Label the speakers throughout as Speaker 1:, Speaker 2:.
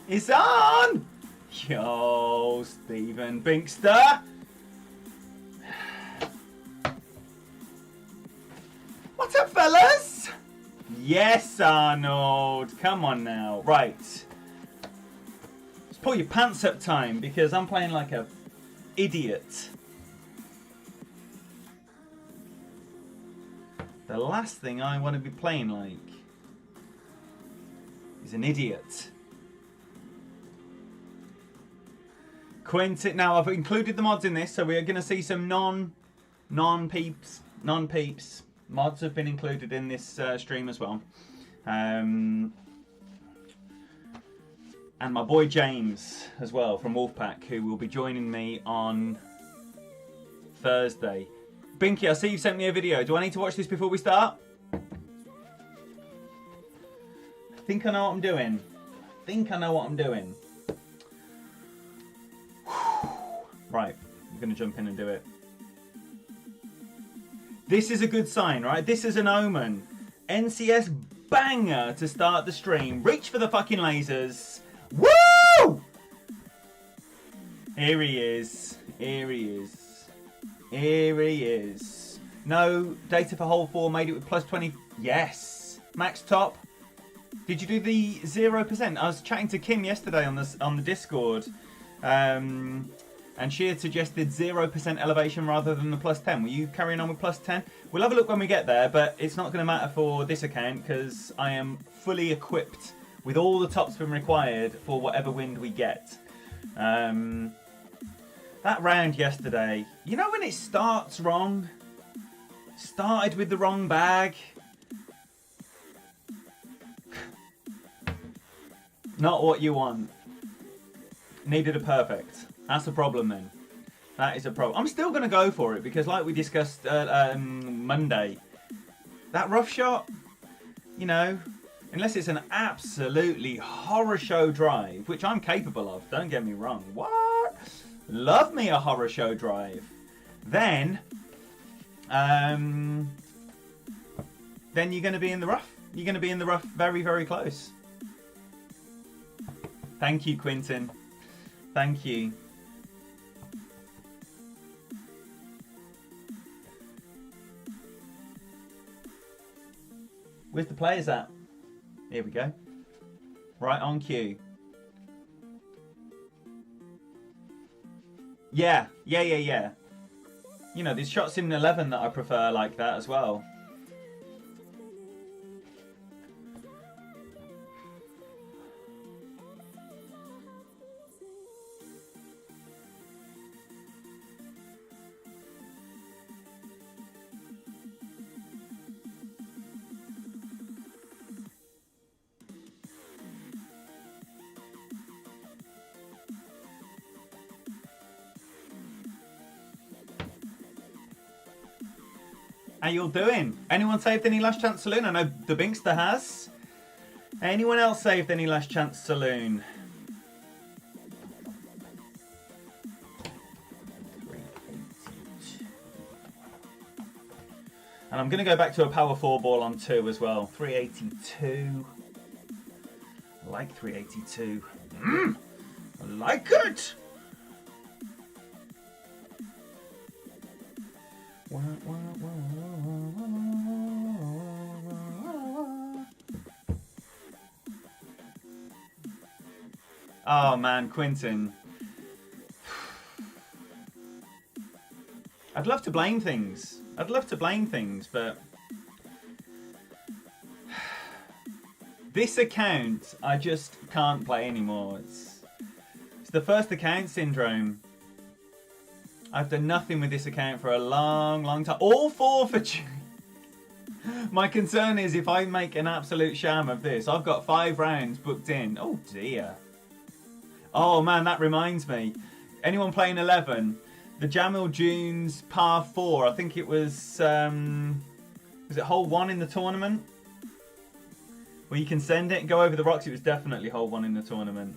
Speaker 1: It's on! Yo, Stephen Binkster. What's up, fellas? Yes, Arnold. Come on now. Right. Let's pull your pants up time because I'm playing like a idiot. The last thing I want to be playing like is an idiot. Quentin, now I've included the mods in this, so we're going to see some non-peeps. Mods have been included in this stream as well. And my boy James as well from Wolfpack, who will be joining me on Thursday. Binky, I see you sent me a video. Do I need to watch this before we start? I think I know what I'm doing. Right, I'm going to jump in and do it. This is a good sign, right? This is an omen. NCS banger to start the stream. Reach for the fucking lasers. Woo! Here he is. No data for hole 4, made it with plus 20. Yes. Max top. Did you do the 0%? I was chatting to Kim yesterday on the Discord. And she had suggested 0% elevation rather than the plus 10. Were you carrying on with plus 10? We'll have a look when we get there, but it's not going to matter for this account because I am fully equipped with all the topspin required for whatever wind we get. That round yesterday, you know when it starts wrong? Started with the wrong bag. Not what you want. Needed a perfect. That's a problem then. That is a problem. I'm still going to go for it because like we discussed Monday, that rough shot, you know, unless it's an absolutely horror show drive, which I'm capable of, don't get me wrong. What? Love me a horror show drive. Then you're going to be in the rough. You're going to be in the rough very, very close. Thank you, Quinton. Thank you. Where's the players at? Here we go. Right on cue. Yeah. You know, there's shots in 11 that I prefer like that as well. How you all doing? Anyone saved any last chance saloon? I know the Binkster has. Anyone else saved any last chance saloon? And I'm going to go back to a power 4 ball on 2 as well. 382. I like 382. I like it! Oh man, Quinton. I'd love to blame things. But this account, I just can't play anymore. It's the first account syndrome. I've done nothing with this account for a long time. All forfeiture. My concern is if I make an absolute sham of this, I've got 5 rounds booked in. Oh dear. Oh man, that reminds me. Anyone playing 11? The Jamil Dunes par 4. I think it was it hole 1 in the tournament? Where you can send it and go over the rocks. It was definitely hole 1 in the tournament.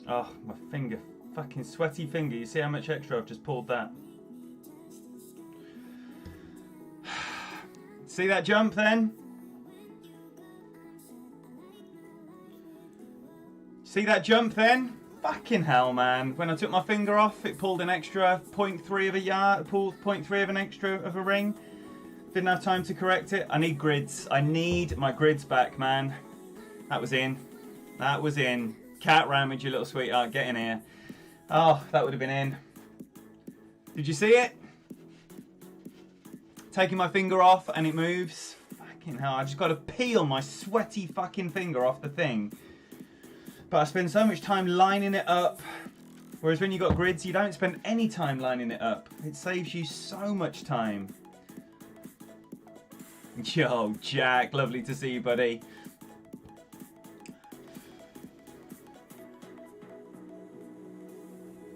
Speaker 1: Oh, my finger. Fucking sweaty finger. You see how much extra I've just pulled that? See that jump then? See that jump then? Fucking hell, man. When I took my finger off, it pulled an extra 0.3 of a yard, pulled 0.3 of an extra of a ring. Didn't have time to correct it. I need grids. I need my grids back, man. That was in. That was in. Cat ramage, you little sweetheart. Get in here. Oh, that would have been in. Did you see it? Taking my finger off and it moves. Fucking hell, I just got to peel my sweaty fucking finger off the thing. But I spend so much time lining it up. Whereas when you got grids, you don't spend any time lining it up. It saves you so much time. Yo, Jack, lovely to see you, buddy.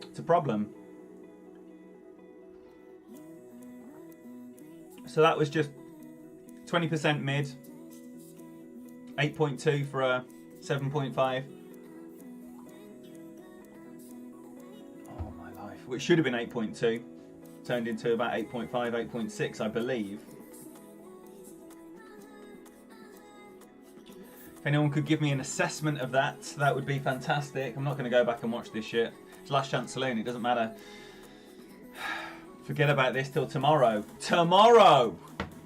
Speaker 1: It's a problem. So that was just 20% mid, 8.2 for a 7.5. Oh my life, which should have been 8.2, turned into about 8.5, 8.6, I believe. If anyone could give me an assessment of that, that would be fantastic. I'm not going to go back and watch this shit. It's Last Chance Saloon, it doesn't matter. Forget about this till tomorrow. Tomorrow!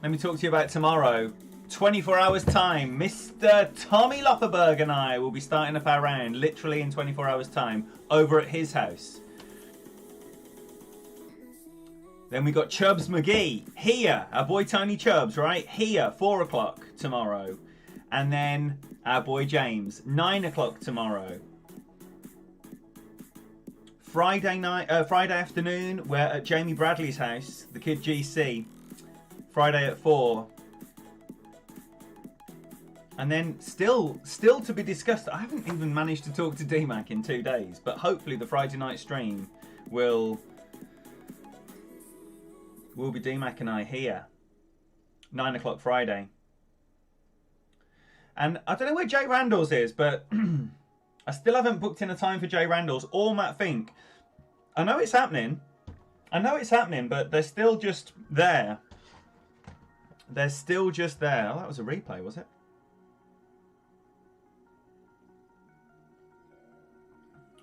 Speaker 1: Let me talk to you about tomorrow. 24 hours time. Mr. Tommy Lofferberg and I will be starting up our round literally in 24 hours time over at his house. Then we got Chubbs McGee here. Our boy Tony Chubbs, right? Here, 4 o'clock tomorrow. And then our boy James, 9 o'clock tomorrow. Friday afternoon, we're at Jamie Bradley's house, the kid GC. Friday at 4. And then still to be discussed. I haven't even managed to talk to D-Mac in 2 days, but hopefully the Friday night stream will be D-Mac and I here. 9 o'clock Friday. And I don't know where Jay Randalls is, but I still haven't booked in a time for Jay Randalls or Matt Fink. I know it's happening. But they're still just there. They're still just there. Oh, that was a replay, was it?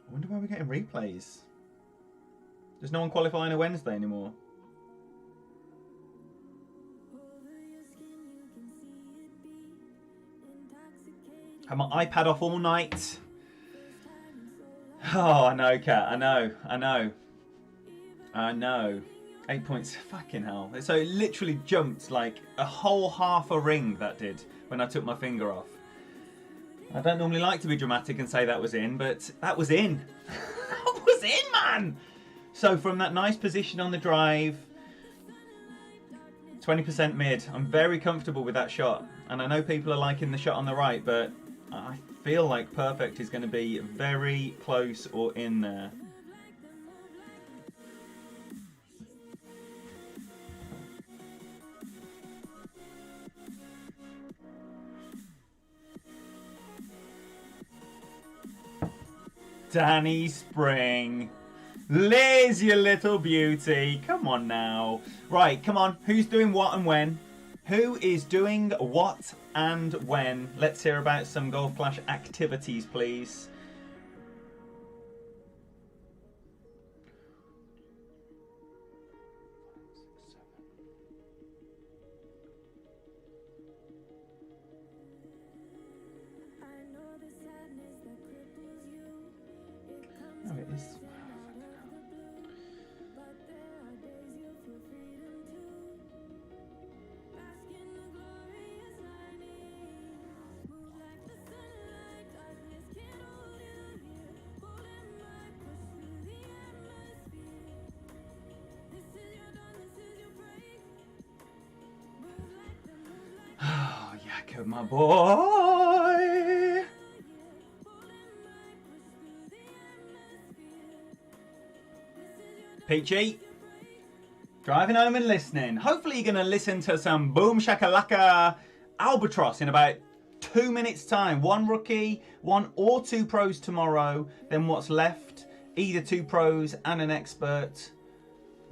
Speaker 1: I wonder why we're getting replays. There's no one qualifying a Wednesday anymore. Had my iPad off all night. Oh, I know, Kat. I know. 8 points. Fucking hell. So it literally jumped like a whole half a ring, that did, when I took my finger off. I don't normally like to be dramatic and say that was in, but that was in. That was in, man! So from that nice position on the drive, 20% mid, I'm very comfortable with that shot. And I know people are liking the shot on the right, but I feel like perfect is going to be very close or in there. Danny Spring. Liz, you little beauty. Come on now. Right, come on. Who's doing what and when? Who is doing what and when? Let's hear about some Golf Clash activities, please. Oh, it is. Oh, Jakob, my boy. Peachy, driving home and listening. Hopefully you're going to listen to some Boom Shakalaka Albatross in about 2 minutes time. 1 rookie, 1 or 2 pros tomorrow. Then what's left? Either 2 pros and an expert.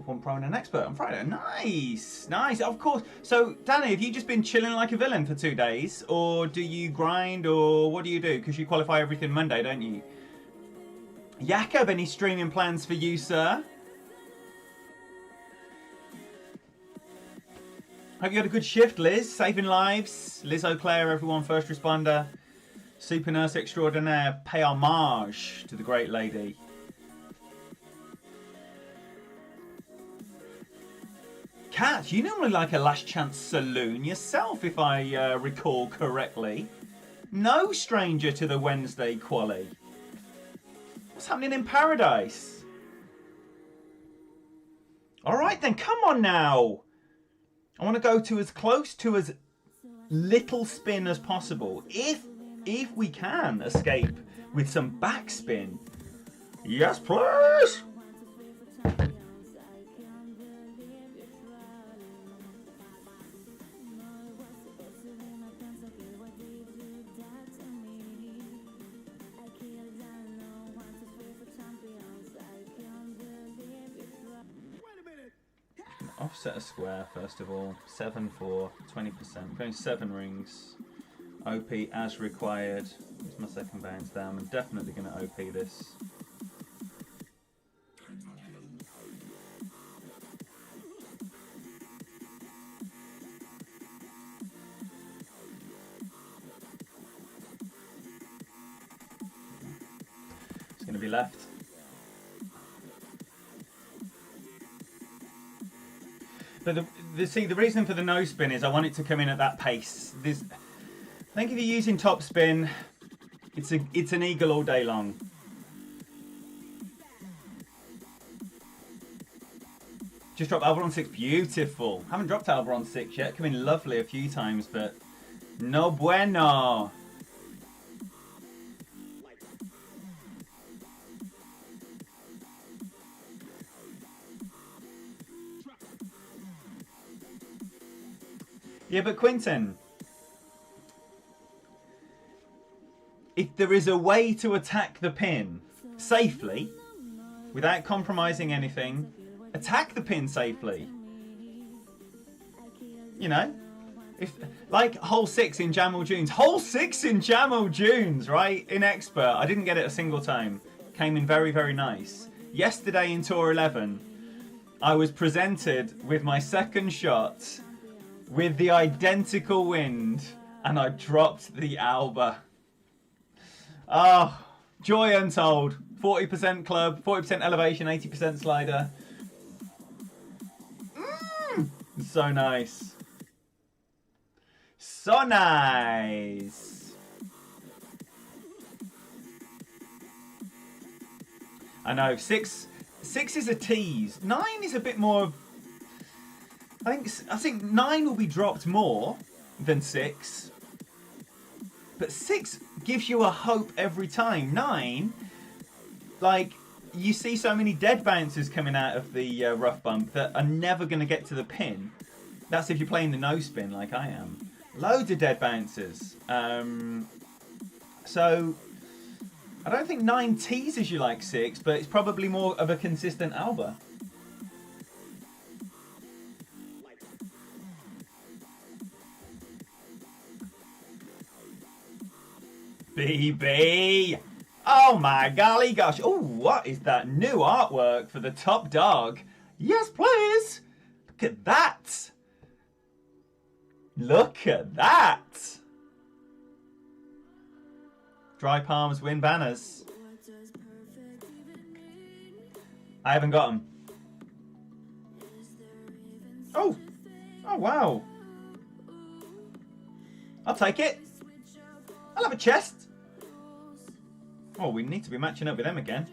Speaker 1: 1 pro and an expert on Friday. Nice, nice. Of course. So, Danny, have you just been chilling like a villain for 2 days? Or do you grind, or what do you do? Because you qualify everything Monday, don't you? Jakob, any streaming plans for you, sir? Hope you had a good shift, Liz. Saving lives. Liz O'Clair, everyone, first responder. Super nurse extraordinaire. Pay homage to the great lady. Kat, you normally like a last chance saloon yourself, if I recall correctly. No stranger to the Wednesday quali. What's happening in paradise? All right then, come on now. I want to go to as close to as little spin as possible. If we can escape with some backspin. Yes, please. Offset a square first of all. 7 for 20%. Going 7 rings. OP as required. It's my second bounce down. I'm definitely going to OP this. It's going to be left. But the reason for the no spin is I want it to come in at that pace. I think if you're using top spin, it's an eagle all day long. Just dropped Alvaron 6, beautiful. Haven't dropped Alvaron 6 yet, come in lovely a few times, but no bueno. Yeah, but Quinton, if there is a way to attack the pin safely, without compromising anything, attack the pin safely. You know, if like hole 6 in Jamal Dunes, hole 6 in Jamal Dunes, right? In expert, I didn't get it a single time. Came in very, very nice. Yesterday in Tour 11, I was presented with my second shot with the identical wind, and I dropped the Alba. Oh, joy untold. 40% club, 40% elevation, 80% slider. So nice. So nice. I know, 6 is a tease. 9 is a bit more. I think 9 will be dropped more than 6. But 6 gives you a hope every time. 9, like, you see so many dead bouncers coming out of the rough bump that are never going to get to the pin. That's if you're playing the no spin like I am. Loads of dead bouncers. So, I don't think 9 teases you like 6, but it's probably more of a consistent Alba. BB! Oh my golly gosh. Oh, what is that new artwork for the top dog? Yes, please. Look at that. Look at that. Dry palms win banners. I haven't got them. Oh. Oh, wow. I'll take it. I'll have a chest. Oh, we need to be matching up with them again.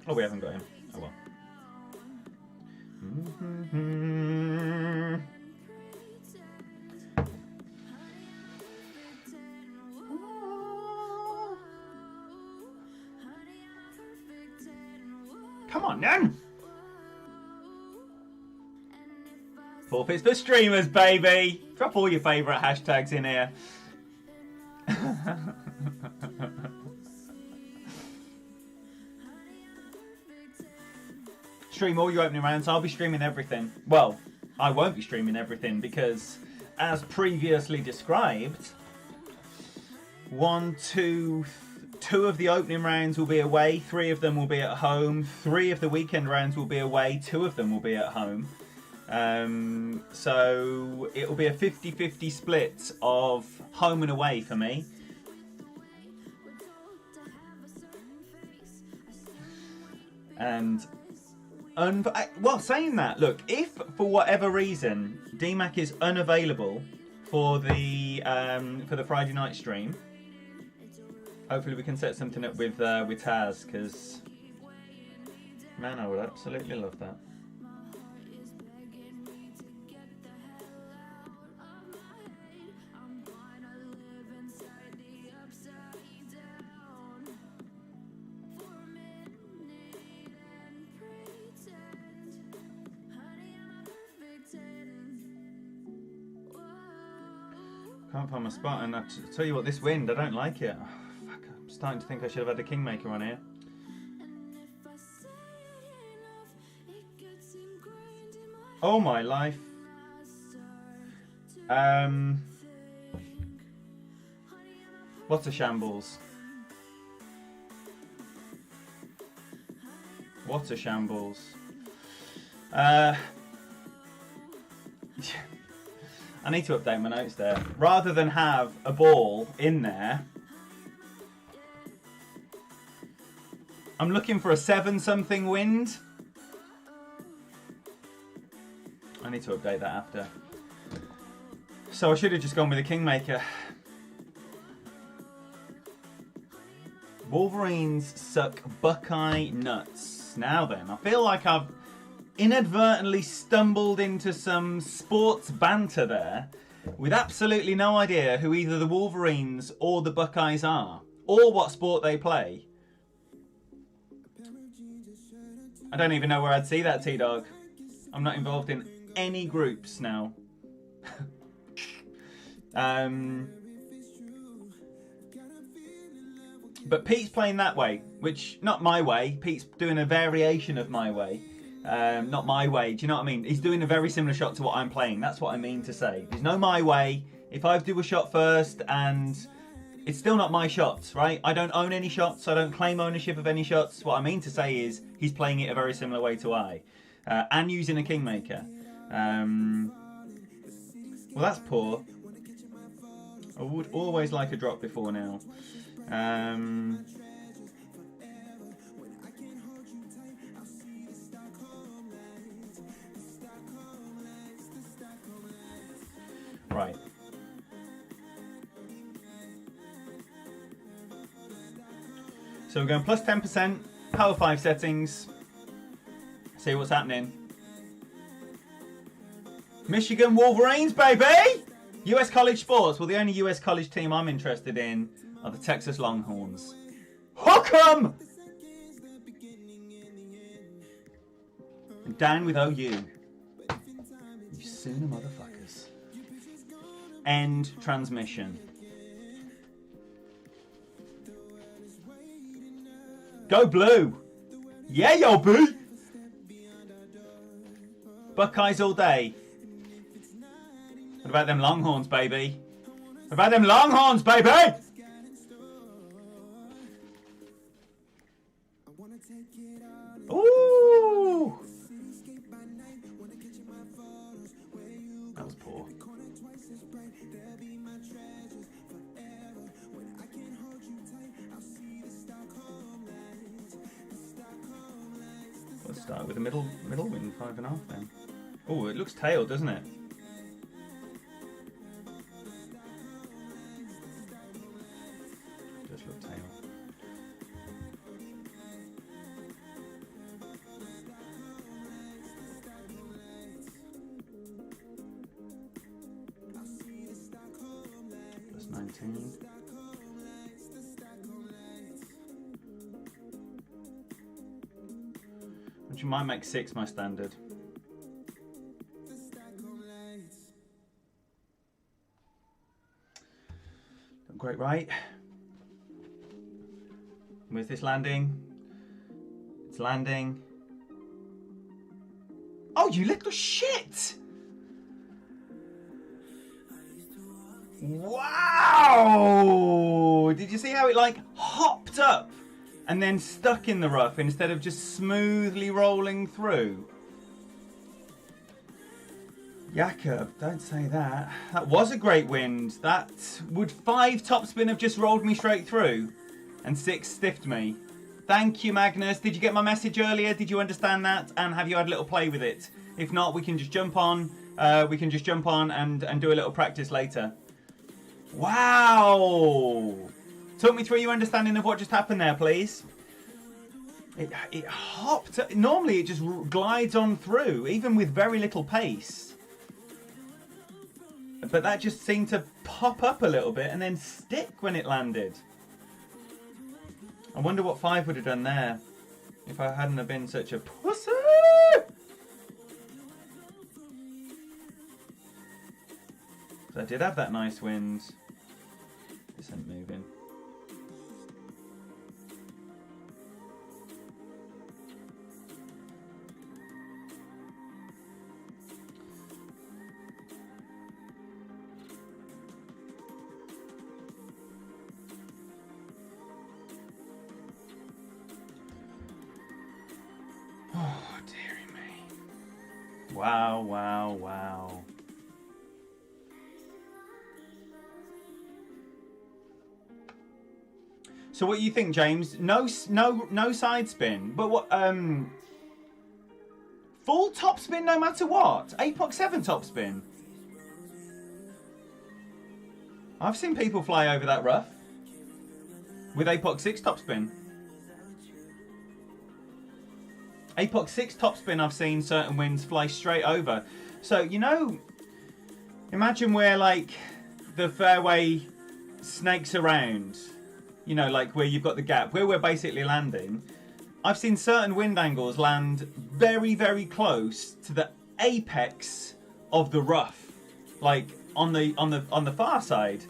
Speaker 1: Oh, we haven't got him. Oh well. Come on, then. Forfeits for streamers, baby. Drop all your favourite hashtags in here. Stream all your opening rounds. I'll be streaming everything. Well, I won't be streaming everything because, as previously described, two of the opening rounds will be away, 3 of them will be at home, 3 of the weekend rounds will be away, 2 of them will be at home. So it will be a 50-50 split of home and away for me. And well, saying that, look, if for whatever reason DMAC is unavailable for the Friday night stream, hopefully we can set something up with Taz, because man, I would absolutely love that. Can't find my spot, and I tell you what, this wind, I don't like it. Oh, fuck, I'm starting to think I should have had a Kingmaker on here. Oh my life. What a shambles. What a shambles. I need to update my notes there. Rather than have a ball in there, I'm looking for a 7-something wind. I need to update that after. So I should have just gone with a Kingmaker. Wolverines suck Buckeye nuts. Now then, I feel like I've inadvertently stumbled into some sports banter there with absolutely no idea who either the Wolverines or the Buckeyes are, or what sport they play. I don't even know where I'd see that, T-Dog. I'm not involved in any groups now. But Pete's playing that way, which, not my way. Pete's doing a variation of my way. Not my way, do you know what I mean? He's doing a very similar shot to what I'm playing. That's what I mean to say. There's no my way. If I do a shot first and it's still not my shots, right? I don't own any shots. I don't claim ownership of any shots. What I mean to say is he's playing it a very similar way to I. And using a Kingmaker. Well, that's poor. I would always like a drop before now. Right. So we're going plus 10%, power 5 settings. See what's happening. Michigan Wolverines, baby! US college sports. Well, the only US college team I'm interested in are the Texas Longhorns. Hook 'em! And down with OU. You sooner motherfuckers. End transmission. Go blue! Yeah, yo, boo! Buckeyes all day. What about them Longhorns, baby? What about them Longhorns, baby? Ooh! That was poor. Let's start with a middle wing, 5.5 then. Oh, it looks tail, doesn't it? Just look tail. Plus 19. which might make 6 my standard. Great, right? Where's this landing? It's landing. Oh, you little shit! Wow! Did you see how it like hopped up and then stuck in the rough instead of just smoothly rolling through? Jakob, don't say that. That was a great wind. That would 5 topspin have just rolled me straight through, and 6 stiffed me. Thank you, Magnus. Did you get my message earlier? Did you understand that? And have you had a little play with it? If not, we can just jump on. We can just jump on and do a little practice later. Wow! Talk me through your understanding of what just happened there, please. It hopped. Normally, it just glides on through, even with very little pace. But that just seemed to pop up a little bit and then stick when it landed. I wonder what 5 would have done there if I hadn't have been such a pussy. I did have that nice wind. This ain't moving. Oh, dearie me. Wow, wow, wow. So what do you think, James? No side spin, but what? Full top spin no matter what. Apox 7 top spin. I've seen people fly over that rough with Apox 6 top spin. Apox 6 top spin, I've seen certain winds fly straight over. So, you know, imagine where like the fairway snakes around. You know, like where you've got the gap, where we're basically landing. I've seen certain wind angles land very, very close to the apex of the rough, like on the far side.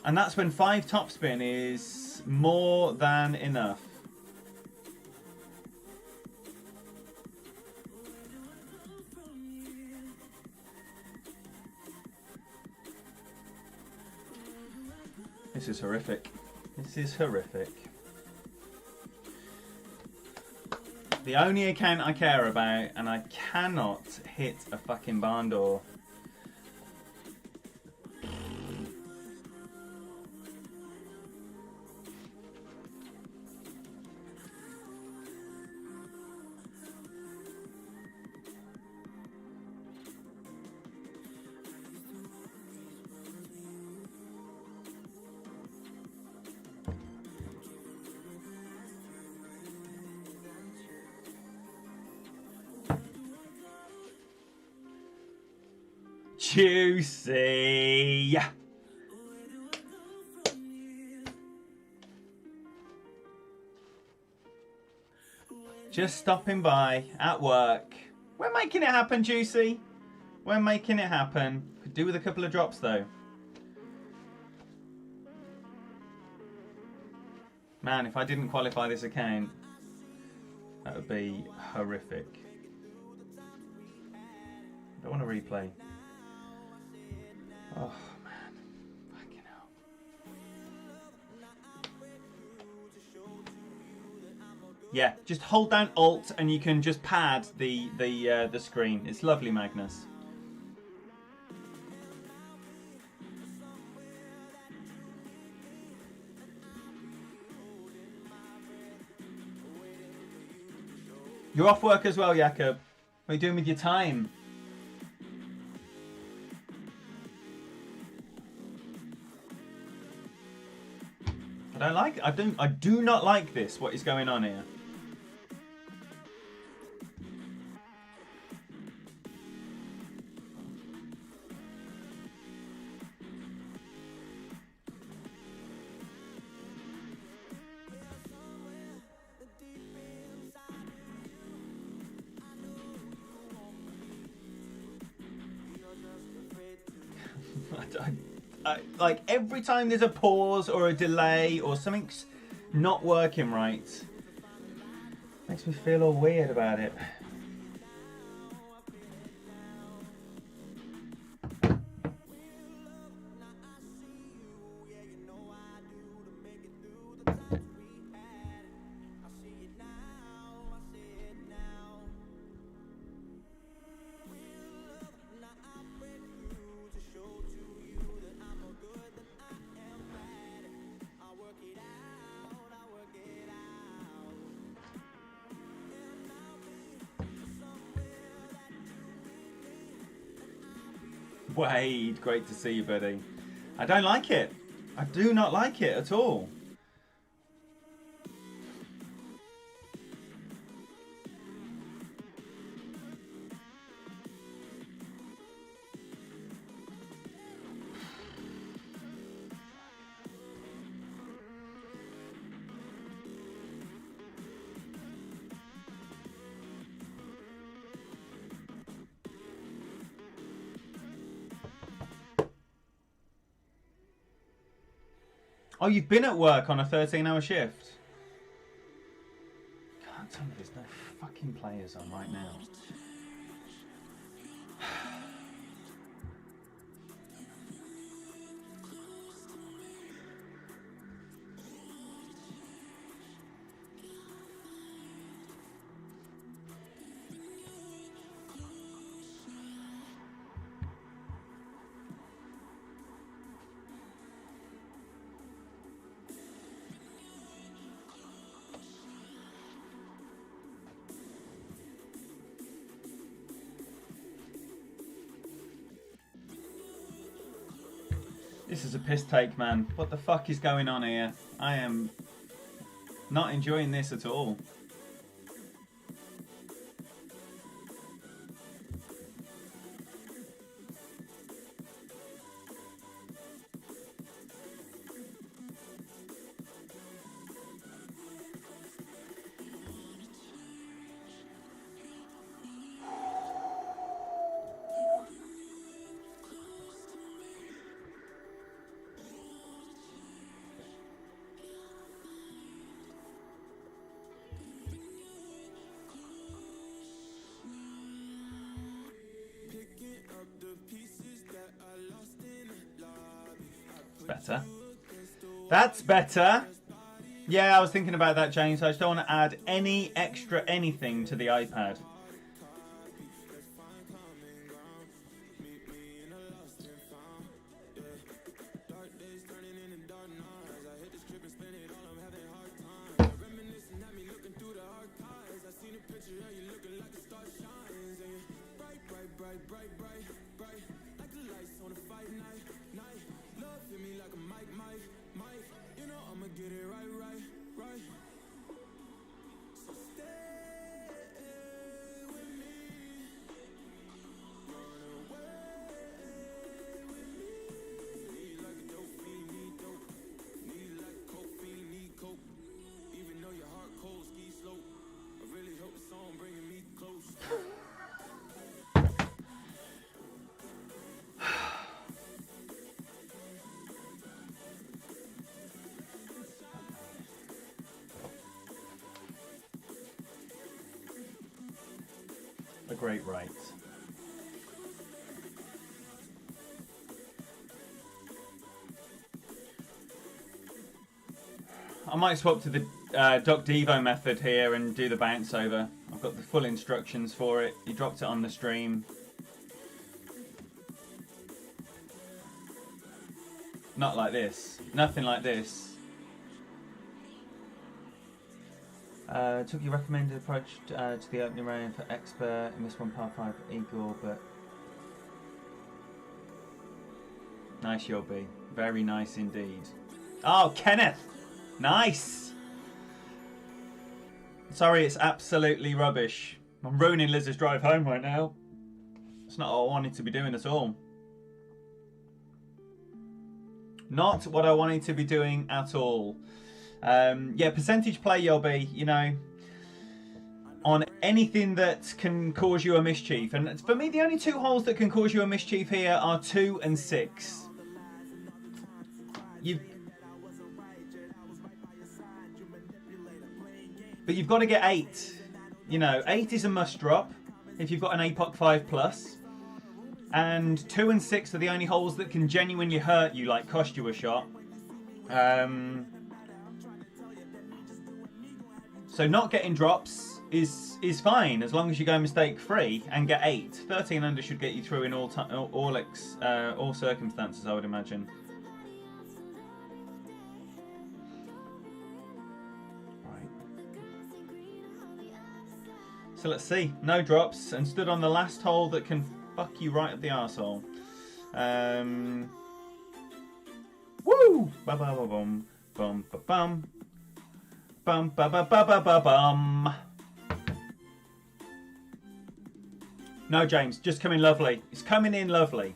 Speaker 1: And that's when 5 topspin is more than enough. This is horrific. This is horrific. The only account I care about, and I cannot hit a fucking barn door. Juicy. Just stopping by at work. We're making it happen, Juicy. We're making it happen. Could do with a couple of drops though. Man, if I didn't qualify this account, that would be horrific. I don't want to replay. Oh man, fucking hell. Yeah, just hold down Alt and you can just pad the screen. It's lovely, Magnus. You're off work as well, Jakob. What are you doing with your time? I do not like this. What is going on here? Like every time there's a pause or a delay or something's not working right, makes me feel all weird about it. Wade, great to see you, buddy. I don't like it. I do not like it at all. Oh, you've been at work on a 13-hour shift? Can't tell me there's no fucking players on right now. This is a piss take, man. What the fuck is going on here? I am not enjoying this at all. Better. That's better. Yeah, I was thinking about that, James. I just don't want to add any extra anything to the iPad. A great right. I might swap to the Doc Devo method here and do the bounce over. I've got the full instructions for it. He dropped it on the stream. Not like this. Nothing like this. Took your recommended approach to the opening round for expert in this one par 5 eagle, but nice, Yobi. Very nice indeed. Oh, Kenneth! Nice! Sorry, it's absolutely rubbish. I'm ruining Liz's drive home right now. It's not what I wanted to be doing at all. Not what I wanted to be doing at all. Yeah, percentage play, Yobi, you know, on anything that can cause you a mischief. And for me, the only two holes that can cause you a mischief here are 2 and 6. But you've got to get 8. You know, 8 is a must drop if you've got an APOC 5 plus. And 2 and 6 are the only holes that can genuinely hurt you, like cost you a shot. So not getting drops is fine as long as you go mistake free and get 8. 13 under should get you through in all circumstances, I would imagine. Right. So let's see. No drops and stood on the last hole that can fuck you right up the arsehole. Woo! Ba ba ba bum bum ba bum bum ba ba ba ba ba bum. No, James, just coming lovely. It's coming in lovely.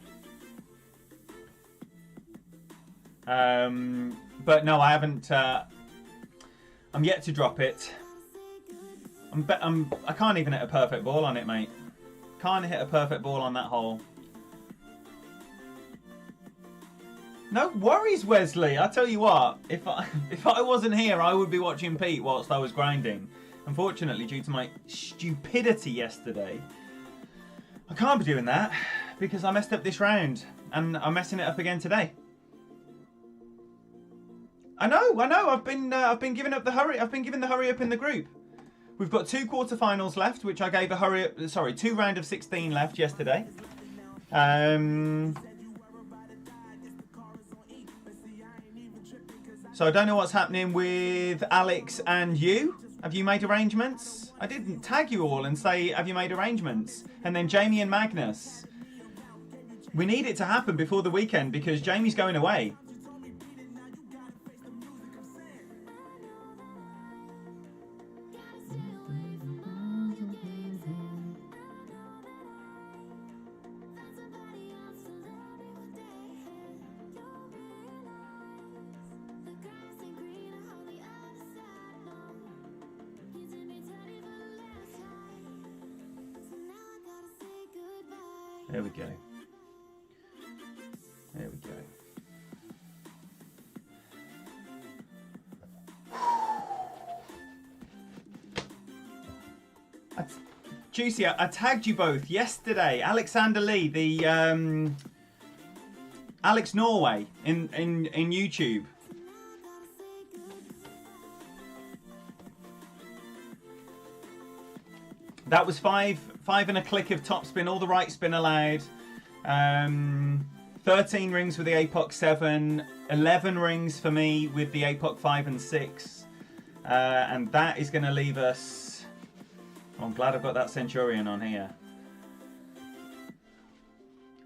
Speaker 1: But no, I haven't. I'm yet to drop it. I can't even hit a perfect ball on it, mate. Can't hit a perfect ball on that hole. No worries, Wesley. I tell you what, if I wasn't here, I would be watching Pete whilst I was grinding. Unfortunately, due to my stupidity yesterday, I can't be doing that because I messed up this round and I'm messing it up again today. I know. I've been giving up the hurry. I've been giving the hurry up in the group. We've got 2 quarterfinals left, which I gave a hurry up. Sorry, 2 round of 16 left yesterday. So I don't know what's happening with Alex and you. Have you made arrangements? I didn't tag you all and say, have you made arrangements? And then Jamie and Magnus. We need it to happen before the weekend because Jamie's going away. There we go. There we go. Juicy, I tagged you both yesterday. Alexander Lee, the Alex Norway in YouTube. That was five and a click of topspin, all the right spin allowed. 13 rings with the APOC 7, 11 rings for me with the APOC 5 and 6. And that is going to leave us... I'm glad I've got that Centurion on here.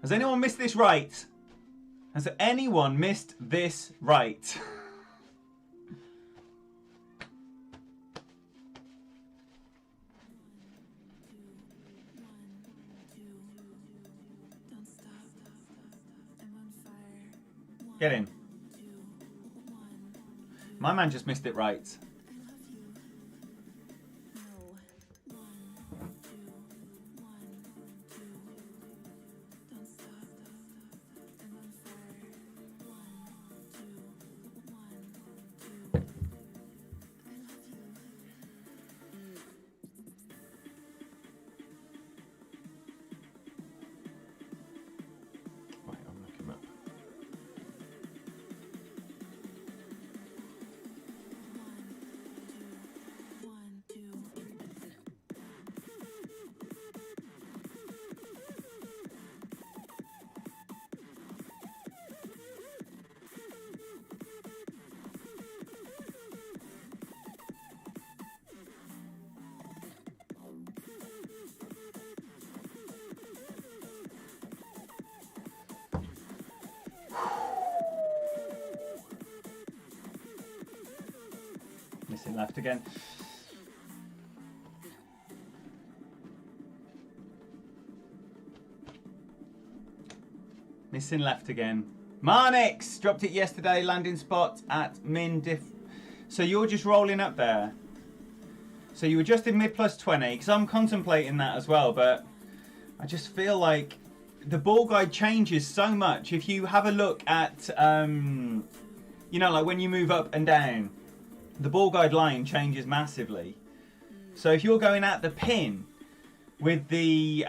Speaker 1: Has anyone missed this right? Has anyone missed this right? Get in. My man just missed it right. Missing left again. Missing left again. Marnix dropped it yesterday, landing spot at min diff. So you're just rolling up there. So you were just in mid plus 20, because I'm contemplating that as well, but I just feel like the ball guide changes so much. If you have a look at You know, like when you move up and down, the ball guide line changes massively. So if you're going at the pin with the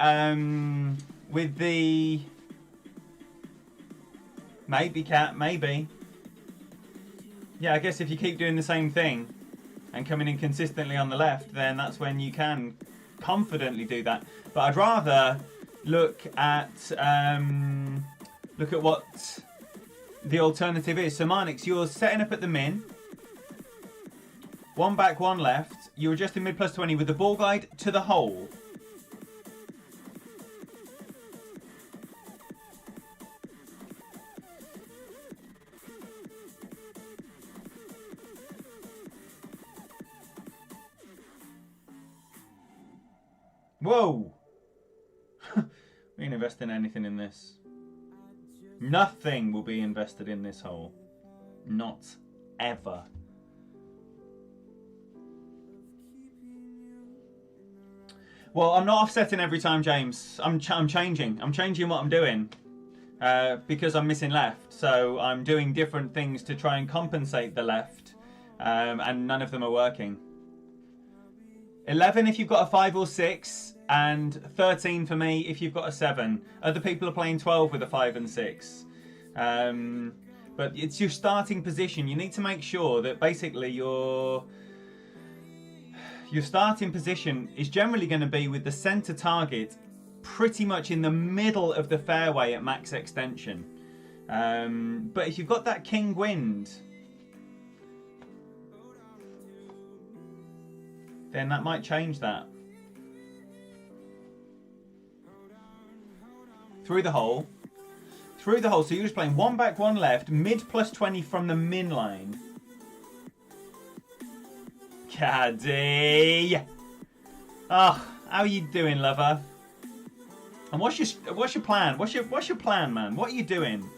Speaker 1: maybe cat, maybe. Yeah, I guess if you keep doing the same thing and coming in consistently on the left, then that's when you can confidently do that. But I'd rather look at what the alternative is. So Marnix, you're setting up at the min. One back, one left. You're adjusting mid plus 20 with the ball guide to the hole. Whoa! We ain't investing anything in this. Nothing will be invested in this hole. Not ever. Well, I'm not offsetting every time, James. I'm changing. I'm changing what I'm doing because I'm missing left. So I'm doing different things to try and compensate the left, and none of them are working. 11 if you've got a 5 or 6, and 13 for me if you've got a 7. Other people are playing 12 with a 5 and 6. But it's your starting position. You need to make sure that basically your starting position is generally going to be with the centre target pretty much in the middle of the fairway at max extension. But if you've got that king wind, then that might change that. Through the hole. Through the hole. So you're just playing one back, one left, mid plus 20 from the min line. Caddy! Oh, how are you doing, lover? And what's your plan? What's your plan, man? What are you doing?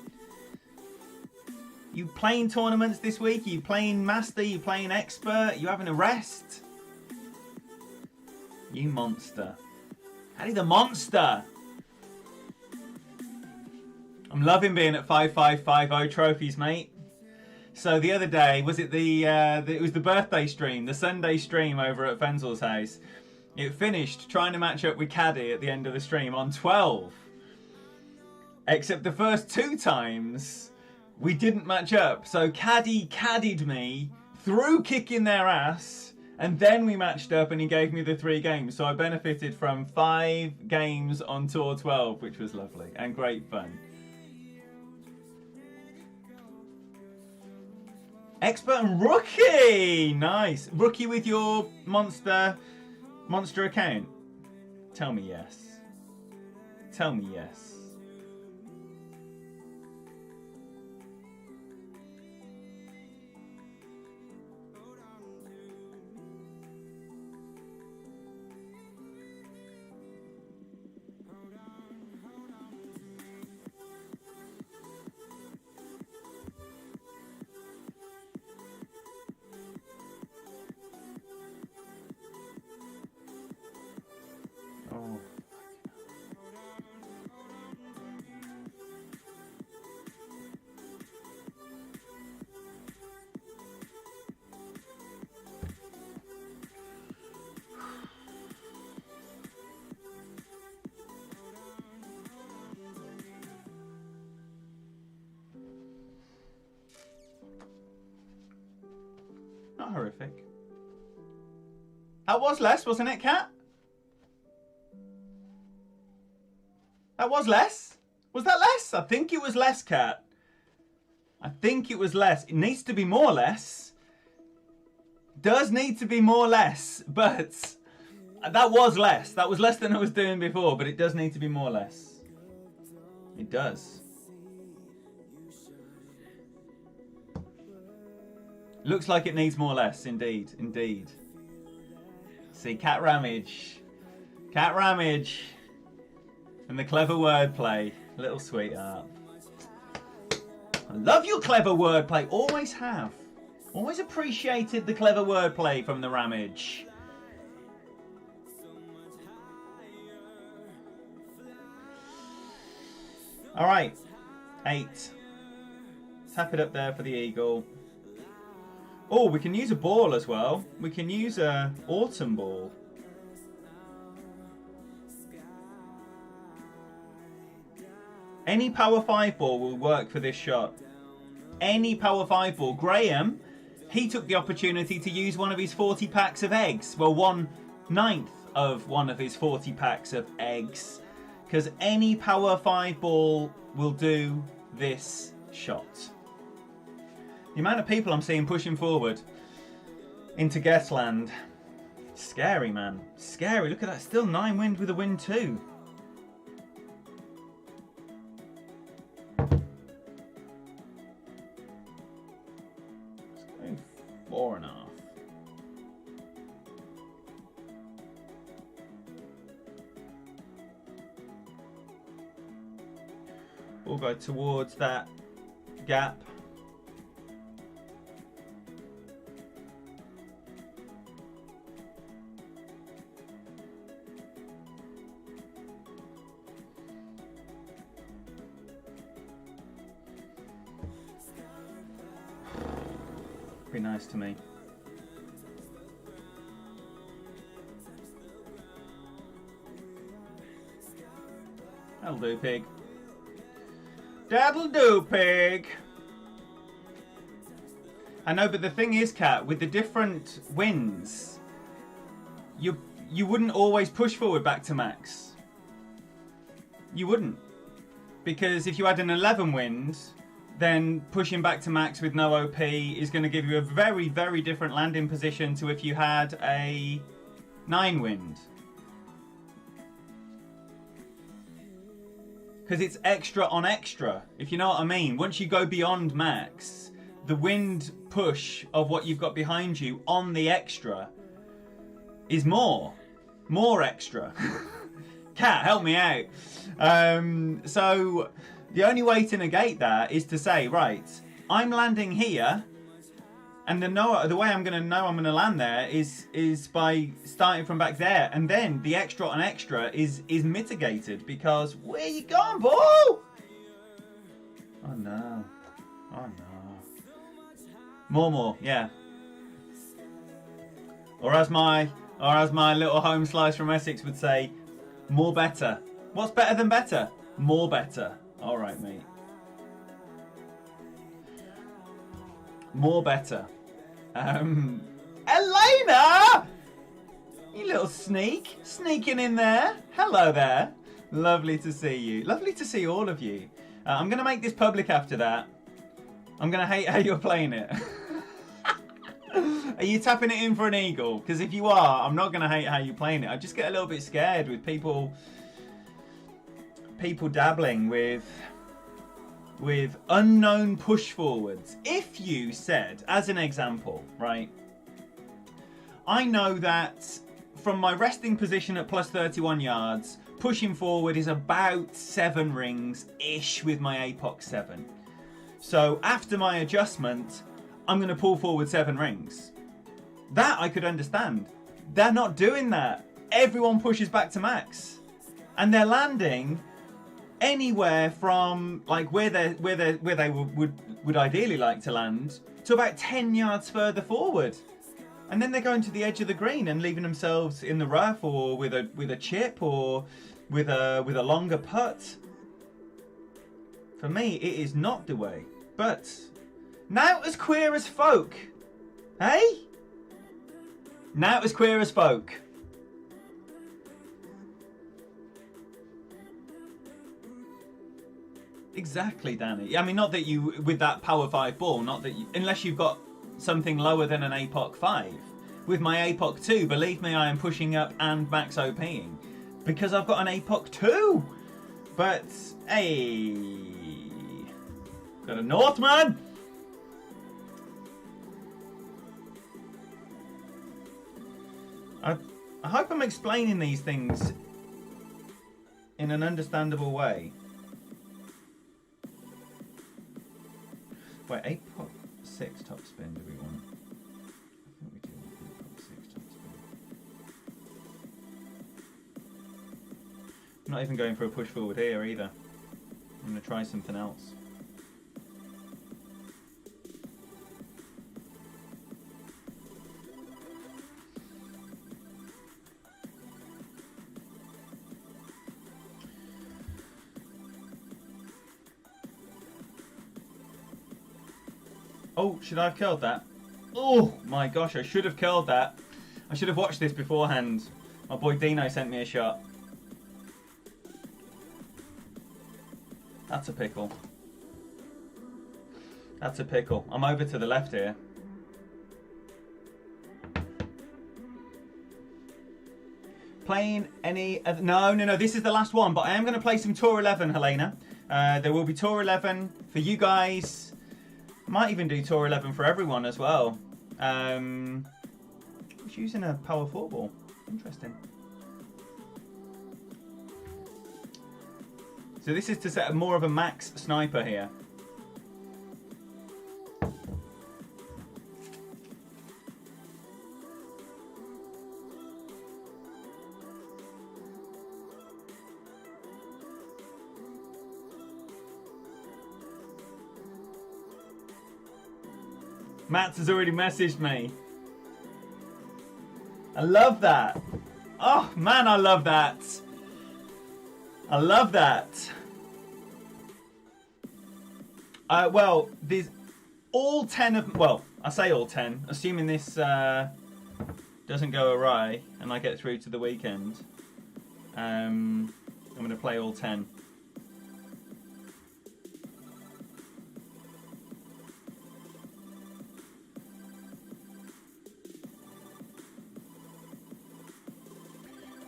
Speaker 1: You playing tournaments this week? Are you playing master? Are you playing expert? Are you having a rest? You monster. Caddy the monster! I'm loving being at 5550 trophies, mate. So the other day, was it it was the birthday stream, the Sunday stream over at Fenzel's house. It finished trying to match up with Caddy at the end of the stream on 12. Except the first 2 times, we didn't match up. So Caddy caddied me through kicking their ass, and then we matched up and he gave me the 3 games. So I benefited from 5 games on tour 12, which was lovely and great fun. Expert and rookie! Nice. Rookie with your monster account? Tell me yes. Tell me yes. Oh. Not horrific. That was less, wasn't it, Kat? That was less. Was that less? I think it was less, Kat. I think it was less. It needs to be more less. Does need to be more less, but that was less. That was less than I was doing before, but it does need to be more less. It does. Looks like it needs more less, indeed, indeed. See, Cat Ramage. Cat Ramage. And the clever wordplay. Little sweetheart. I love your clever wordplay. Always have. Always appreciated the clever wordplay from the Ramage. Alright. 8. Tap it up there for the eagle. Oh, we can use a ball as well. We can use a autumn ball. Any power 5 ball will work for this shot. Any power 5 ball. Graham, he took the opportunity to use one of his 40 packs of eggs. Well, 1/9 of one of his 40 packs of eggs. Because any power 5 ball will do this shot. The amount of people I'm seeing pushing forward into Guestland. Scary, man. Scary. Look at that. Still 9 wind with a wind 2. Let's go 4.5. We'll go towards that gap. Be nice to me. That'll do, pig. That'll do, pig. I know, but the thing is, Kat, with the different winds, you wouldn't always push forward back to max. You wouldn't. Because if you had an 11 wind, then pushing back to max with no OP is going to give you a very, very different landing position to if you had a 9 wind. Because it's extra on extra, if you know what I mean. Once you go beyond max, the wind push of what you've got behind you on the extra is more extra. Cat, help me out. So the only way to negate that is to say, right, I'm landing here, and the way I'm going to know I'm going to land there is by starting from back there, and then the extra on extra is mitigated, because where you going, ball? Oh no. Oh no. More, yeah. Or as my little home slice from Essex would say, more better. What's better than better? More better. All right, mate. More better. Elena! You little sneak. Sneaking in there. Hello there. Lovely to see you. Lovely to see all of you. I'm going to make this public after that. I'm going to hate how you're playing it. Are you tapping it in for an eagle? Because if you are, I'm not going to hate how you're playing it. I just get a little bit scared with people dabbling with unknown push forwards. If you said, as an example, right, I know that from my resting position at plus 31 yards, pushing forward is about 7 rings-ish with my APOC 7. So after my adjustment, I'm going to pull forward 7 rings. That I could understand. They're not doing that. Everyone pushes back to max. And they're landing anywhere from like where they would ideally like to land to about 10 yards further forward. And then they're going to the edge of the green and leaving themselves in the rough, or with a chip, or with a longer putt. For me, it is not the way. But now as queer as folk. Hey? Now as queer as folk. Exactly, Danny. I mean, not that you, with that power 5 ball, not that you, unless you've got something lower than an APOC 5. With my APOC 2, believe me, I am pushing up and max OPing. Because I've got an APOC 2. But, hey. Got a Northman. I hope I'm explaining these things in an understandable way. Wait, APOC 6 topspin do we want? I think we do want APOC 6 topspin. I'm not even going for a push forward here either. I'm going to try something else. Oh, should I have curled that? Oh my gosh, I should have curled that. I should have watched this beforehand. My boy Dino sent me a shot. That's a pickle. That's a pickle. I'm over to the left here. Playing any... No. This is the last one, but I am going to play some Tour 11, Helena. There will be Tour 11 for you guys. Might even do Tour 11 for everyone as well. I was using a power 4 ball. Interesting. So this is to set more of a max sniper here. Matt has already messaged me. I love that. Oh man, I love that. I love that. Well, there's all 10 of... Well, I say all 10, assuming this doesn't go awry and I get through to the weekend. I'm going to play all 10.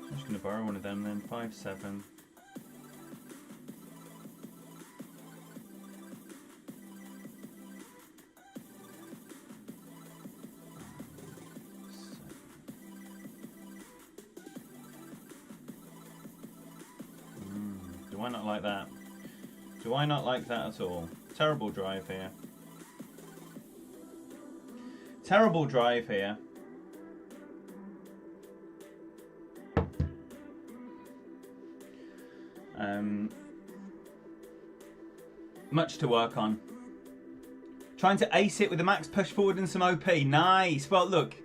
Speaker 1: I'm just going to borrow one of them then. 5-7. Do I not like that? Do I not like that at all? Terrible drive here. Terrible drive here. Much to work on. Trying to ace it with a max push forward and some OP. Nice. Well, look.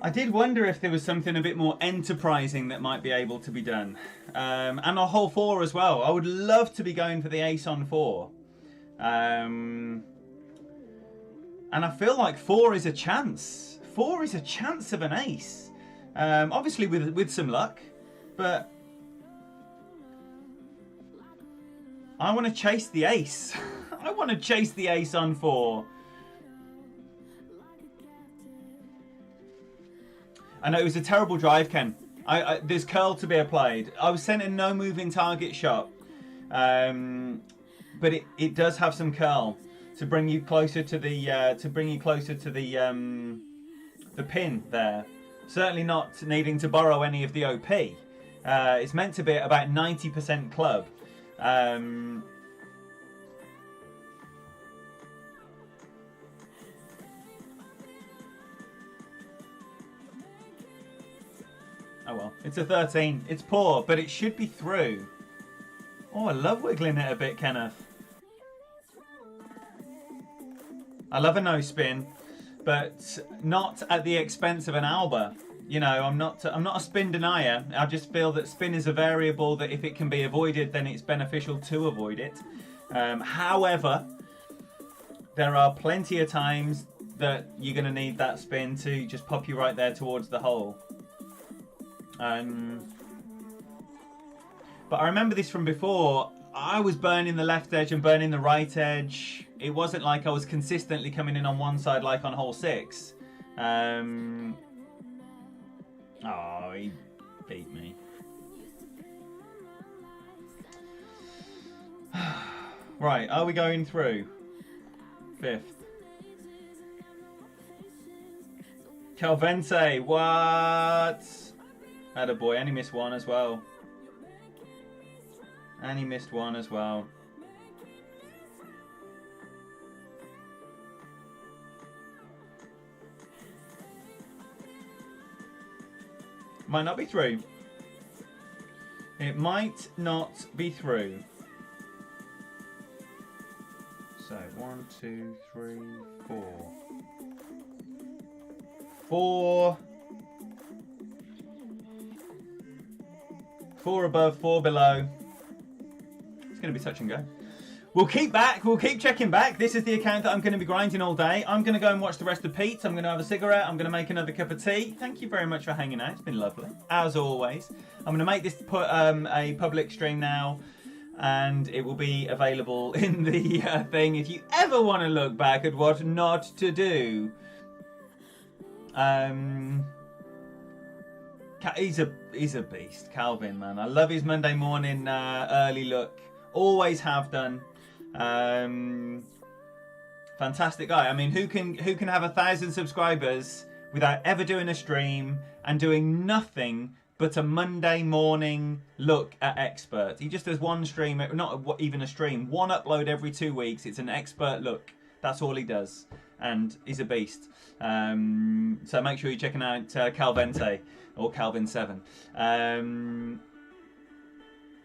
Speaker 1: I did wonder if there was something a bit more enterprising that might be able to be done. And a whole 4 as well. I would love to be going for the ace on 4. And I feel like 4 is a chance. 4 is a chance of an ace. Obviously with some luck. But I want to chase the ace. I want to chase the ace on 4. I know it was a terrible drive, Ken. There's curl to be applied. I was sent a no moving target shot, but it does have some curl to bring you closer to the the pin there. Certainly not needing to borrow any of the OP. It's meant to be at about 90% club. Oh well, it's a 13. It's poor, but it should be through. Oh, I love wiggling it a bit, Kenneth. I love a no spin, but not at the expense of an Alba. You know, I'm not a spin denier. I just feel that spin is a variable that if it can be avoided, then it's beneficial to avoid it. However, there are plenty of times that you're going to need that spin to just pop you right there towards the hole. But I remember this from before. I was burning the left edge and burning the right edge. It wasn't like I was consistently coming in on one side like on hole 6. Oh, he beat me. Right, are we going through? 5th. Calvente, what? Attaboy, and he missed one as well. And he missed one as well. Might not be through. It might not be through. So, 1, 2, 3, 4. 4. 4 above, 4 below. It's going to be touch and go. we'll keep back. We'll keep checking back. This is the account that I'm going to be grinding all day. I'm going to go and watch the rest of Pete's. I'm going to have a cigarette. I'm going to make another cup of tea. Thank you very much for hanging out. It's been lovely, as always. I'm going to make this a public stream now, and it will be available in the thing if you ever want to look back at what not to do. He's a beast, Calvin, man. I love his Monday morning early look. Always have done. Fantastic guy. I mean, who can have 1,000 subscribers without ever doing a stream and doing nothing but a Monday morning look at expert? He just does one stream, not even a stream, one upload every 2 weeks. It's an expert look. That's all he does, and he's a beast. So make sure you're checking out Calvente or Calvin7.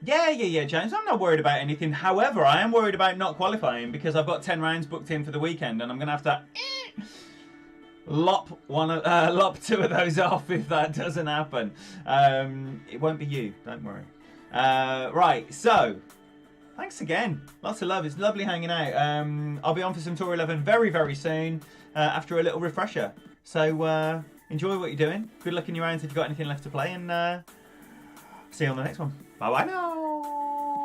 Speaker 1: Yeah, James. I'm not worried about anything. However, I am worried about not qualifying because I've got 10 rounds booked in for the weekend, and I'm going to have to lop 2 of those off if that doesn't happen. It won't be you. Don't worry. Right. So, thanks again. Lots of love. It's lovely hanging out. I'll be on for some Tour 11 very, very soon after a little refresher. So enjoy what you're doing. Good luck in your rounds if you've got anything left to play, and see you on the next one. Bye bye now.